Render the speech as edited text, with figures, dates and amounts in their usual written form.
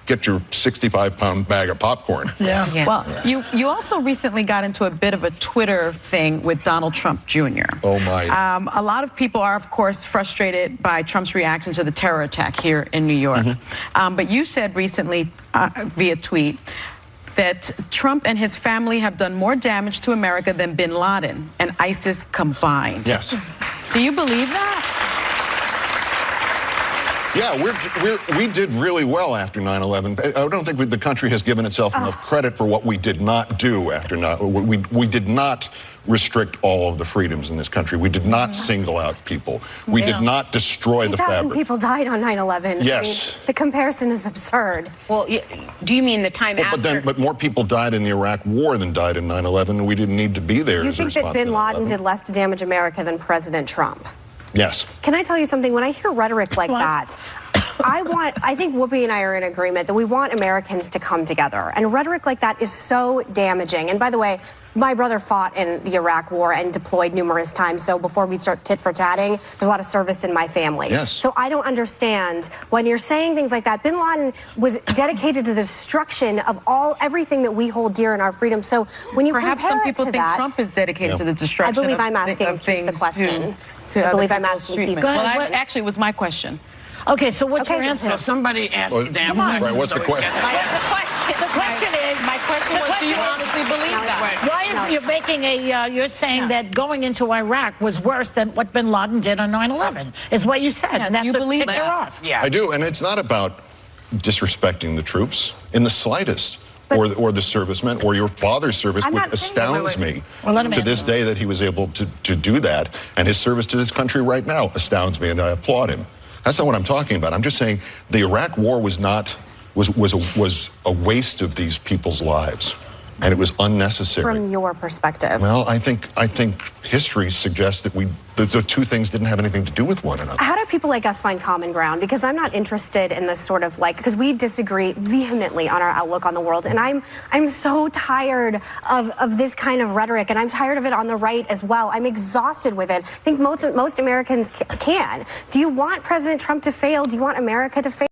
get your 65-pound bag of popcorn. Yeah. Well, you also recently got into a bit of a Twitter thing with Donald Trump Jr. Oh, my. A lot of people are, of course, frustrated by Trump's reaction to the terror attack here in New York. But you said recently via tweet that Trump and his family have done more damage to America than bin Laden and ISIS combined. Yes. Do you believe that? Yeah, we did really well after 9/11. I don't think the country has given itself enough credit for what we did not do after 9/11. We did not restrict all of the freedoms in this country. We did not single out people. We did not destroy the fabric. 3,000 people died on 9/11. Yes. I mean, the comparison is absurd. Well, do you mean the time after? But more people died in the Iraq War than died in 9/11, and we didn't need to be there. You think that bin Laden did less to damage America than President Trump? Yes. Can I tell you something? When I hear rhetoric like that, I think Whoopi and I are in agreement that we want Americans to come together. And rhetoric like that is so damaging. And by the way, my brother fought in the Iraq War and deployed numerous times. So before we start tit-for-tatting, there's a lot of service in my family. Yes. So I don't understand when you're saying things like that. Bin Laden was dedicated to the destruction of everything that we hold dear in our freedom. So when you perhaps some people think Trump is dedicated to the destruction. I believe I'm asking the question. I believe I'm asking people. Well, actually, it was my question. Okay, so what's your answer? So somebody asked you, damn. Right, what's the question? The question is, my question was, do you honestly believe that? Why is you're making you're saying that going into Iraq was worse than what bin Laden did on 9/11, is what you said, and that's you believe that? Off. Yeah. I do, and it's not about disrespecting the troops in the slightest. Or the servicemen, or your father's service, which astounds me to this day that he was able to do that. And his service to this country right now astounds me, and I applaud him. That's not what I'm talking about. I'm just saying the Iraq War was a waste of these people's lives, and it was unnecessary. From your perspective. Well, I think history suggests that the two things didn't have anything to do with one another. How do people like us find common ground? Because I'm not interested in this sort of because we disagree vehemently on our outlook on the world, and I'm so tired of this kind of rhetoric, and I'm tired of it on the right as well. I'm exhausted with it. I think most Americans can. Do you want President Trump to fail? Do you want America to fail?